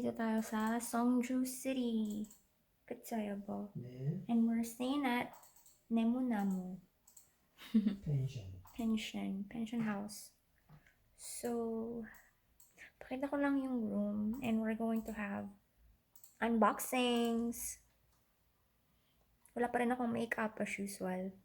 Nandito tayo sa Seongju City. Katsayago. 네. And we're staying at Nemo Namu 펜션. Pension house. So, pakita ko lang yung room and we're going to have unboxings. Wala pa rin akong makeup as usual.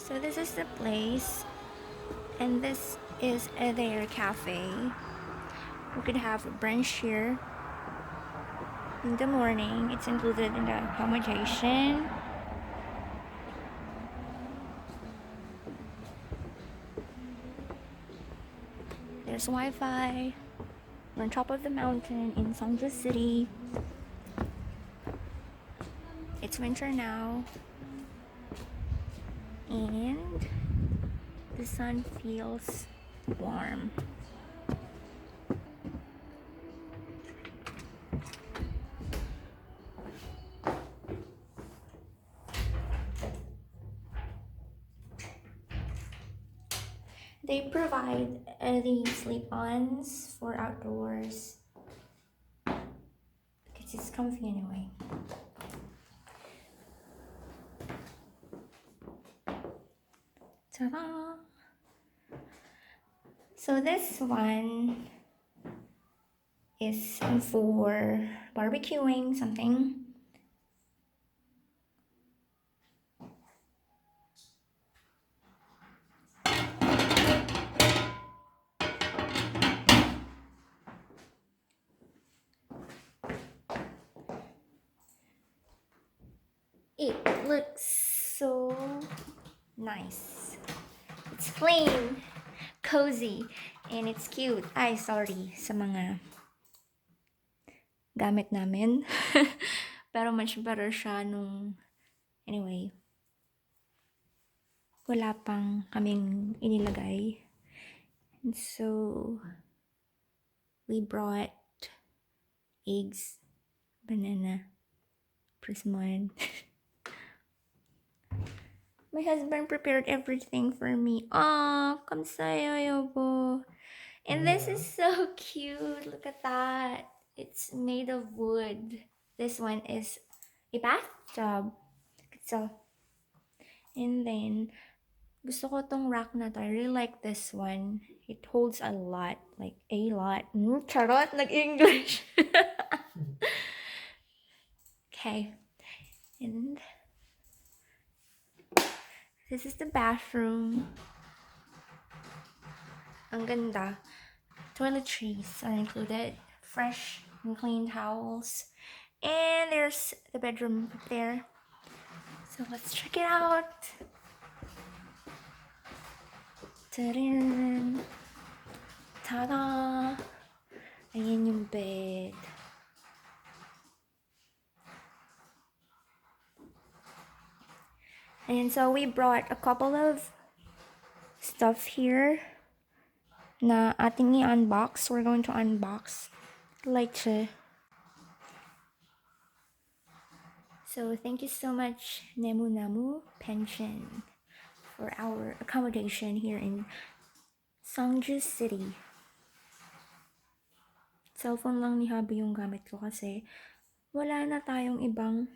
So this is the place, and this is their cafe. We could have brunch here in the morning. It's included in the accommodation. There's Wi-Fi. We're on top of the mountain in Seongju City. It's winter now. And the sun feels warm. They provide the sleep-ons for outdoors because it's comfy anyway. Ta-da! So this one is for barbecuing something. It looks so nice. It's clean, cozy, and it's cute. Ay, sorry sa mga gamit namin. Pero much better siya nung, anyway, wala pang kaming inilagay. And so, we brought eggs, banana, prismon. My husband prepared everything for me. Aw, kamsayo, yobo. And this is so cute. Look at that. It's made of wood. This one is a bathtub. So, and then, gusto ko tong rack na to. I really like this one. It holds a lot. Like, a lot. Charot, nag-English. Okay. And this is the bathroom. Ang ganda. Toiletries are included. Fresh and clean towels. And there's the bedroom up there. So let's check it out. Ta-da! Ta-da! Ayan yung bed. And so we brought a couple of stuff here na ating i-unbox. We're going to unbox later. So thank you so much, Nemo Namu Pension, for our accommodation here in Seongju City. Cellphone lang ni hubby yung gamit ko kasi wala na tayong ibang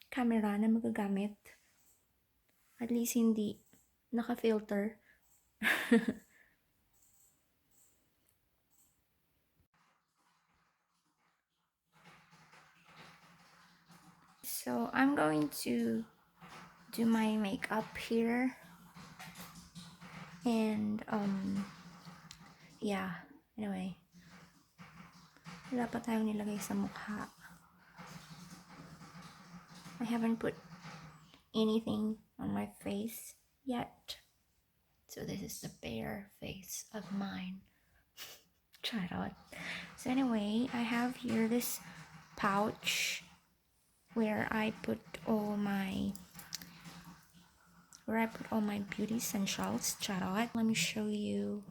camera na magagamit. At least hindi naka-filter. So I'm going to do my makeup here. And yeah, anyway. Wala pa tayong nilagay sa mukha. I haven't put anything on my face yet. So this is the bare face of mine. Try it out. So anyway, I have here this pouch where I put all my where I put all my beauty essentials. Charot. Let me show you.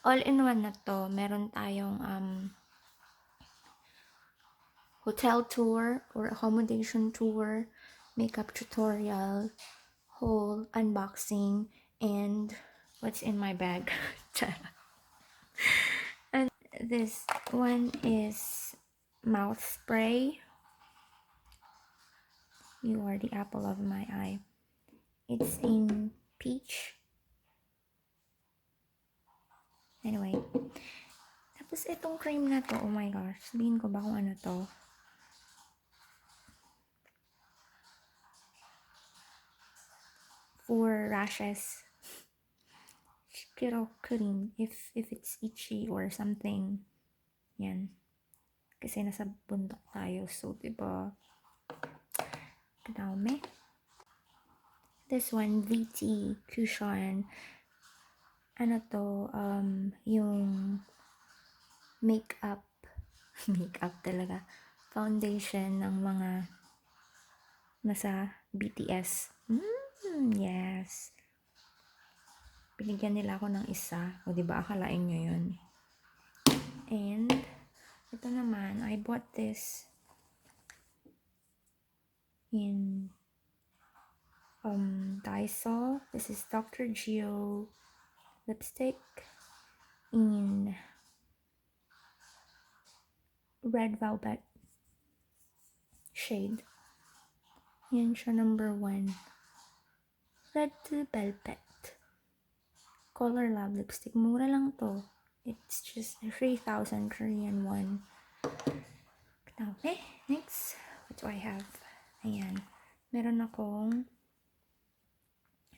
All-in-one na to. Meron tayong hotel tour or accommodation tour, makeup tutorial, haul, unboxing, and what's in my bag. And this one is mouth spray. You are the apple of my eye. It's in peach. Anyway. Tapos itong cream na to, oh my gosh. Sabihin ko ba kung ano to? For rashes. Pero cream. If it's itchy or something. Yan. Kasi nasa bundok tayo. So, diba? Kadami. This one, VT cushion. Ano to? Yung makeup. Makeup talaga. Foundation ng mga nasa BTS. Yes. Binigyan nila ako ng isa. O, diba? Akalain nyo yun. And, ito naman, I bought this in Daiso. This is Dr. Gio lipstick in red velvet shade. Yan siya, number 1. Red velvet. Color Lab lipstick. Mura lang to. It's just 3,000 Korean won. Okay, next. What do I have? Ayan. Meron akong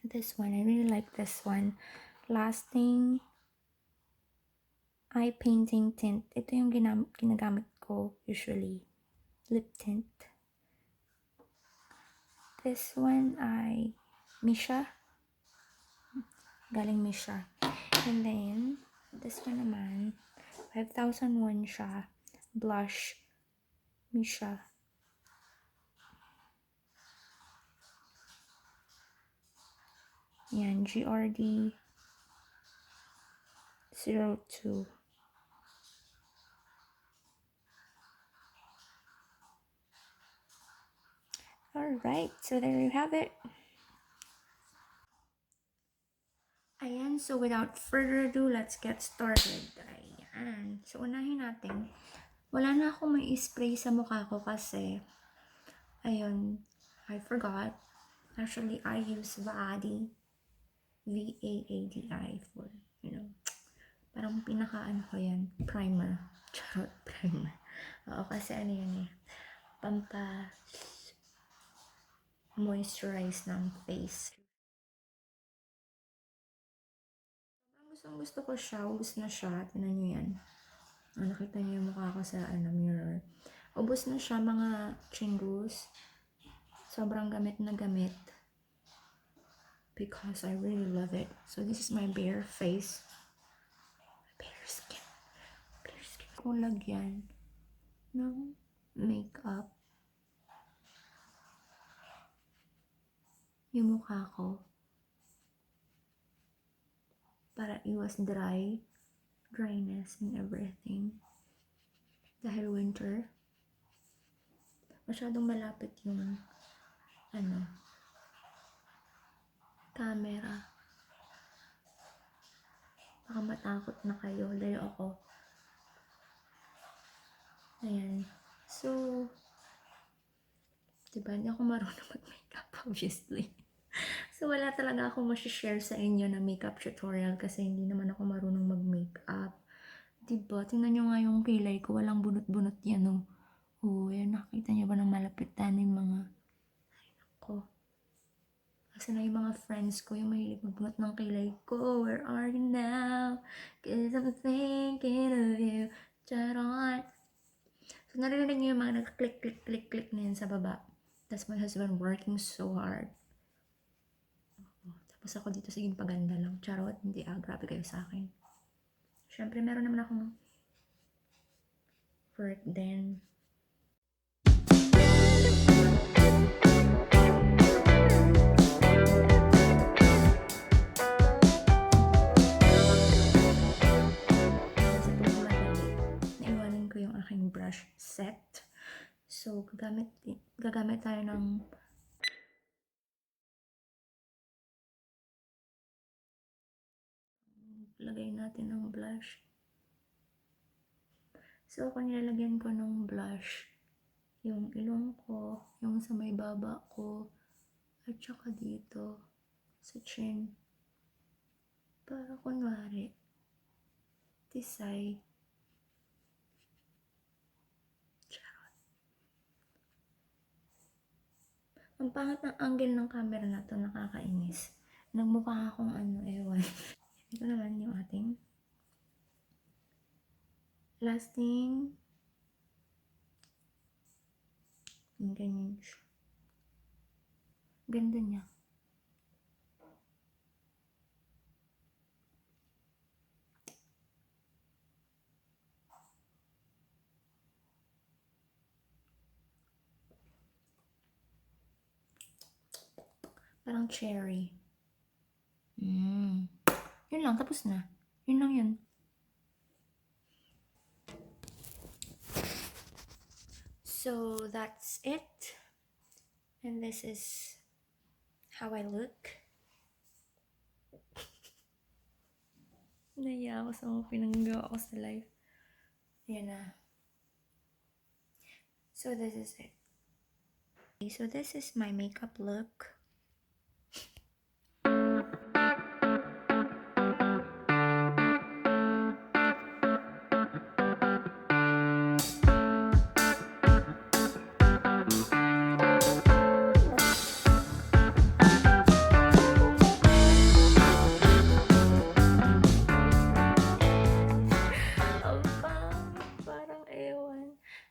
this one. I really like this one. Lasting eye painting tint. Ito yung ginagamit ko usually. Lip tint. This one ay Missha. Galing Missha. And then, this one naman, 5,001 siya. Blush. Missha. Yan, GRD 02. Alright, so there you have it. Ayan, so without further ado, let's get started. Ayan, so unahin natin. Wala na akong may spray sa mukha ko kasi, ayun, I forgot. Actually, I use Vaadi. V-A-A-D-I for, parang pinaka-ano ko yan, primer. Charot, primer. Oo, kasi ano yun moisturize ng face. Gusto ko siya, ubos na siya. Tingnan nyo yan. Nakita nyo yung mukha ko sa mirror. Ubos na siya, mga chingus. Sobrang gamit na gamit. Because I really love it. So this is my bare face. Bare skin. Bare skin. Kung lagyan ng makeup yung mukha ko para iwas dryness and everything. Dahil winter, masyadong malapit yung camera. Baka matakot na kayo. Layo ako. Ayan. So, diba, hindi ako marunong mag-makeup, obviously. So, wala talaga ako share sa inyo na makeup tutorial kasi hindi naman ako marunong mag-makeup. Diba? Tingnan nyo nga yung kilay ko. Walang bunot-bunot yan, oh. Oh, yan. Nakita nyo ba ng malapitan yung mga ko? Kasi na yung mga friends ko, yung mahilig magbunot ng kilay ko. Where are you now? Cause I'm thinking of you. Charot. So, narinig nyo yung mga nag-click na yun sa baba. That's my husband working so hard. Tapos ako dito sige paganda lang. Charot, hindi grabe kayo sa akin. Siyempre, meron naman akong work din. gagamit tayo ng lagay natin ng blush. So, ako nilalagyan ko ng blush yung ilong ko, yung sa may baba ko, at saka dito sa chin. Para kunwari, tisay. Charot. Ang pangit ng angle ng camera na to, nakakainis. Nagmukha akong ano, ewan. Ito naman yung ating lasting. Ganyan siya. Ganda niya. Parang cherry. Yun lang, tapos na. Yun lang yun. So, that's it. And this is how I look. Naiya ako sa mga pinanggawa ko sa life. Yan na. So, this is it. Okay, so, this is my makeup look.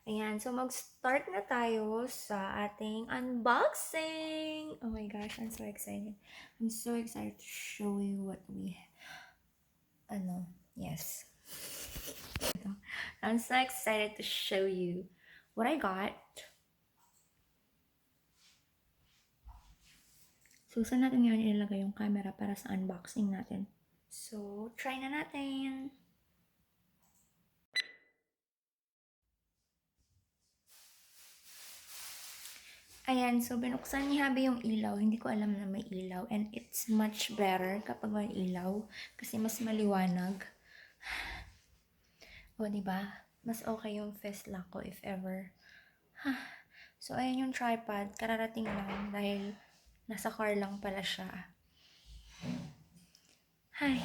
Ayan, so mag-start na tayo sa ating unboxing! Oh my gosh, I'm so excited. I'm so excited to show you what we... yes. I'm so excited to show you what I got. So, saan natin ngayon ilalagay yung camera para sa unboxing natin? So, try na natin! Ayan, so binuksan ni Habi yung ilaw. Hindi ko alam na may ilaw. And it's much better kapag may ilaw. Kasi mas maliwanag. O, diba? Mas okay yung fest lock ko if ever. So, ayan yung tripod. Kararating lang dahil nasa car lang pala siya. Hi!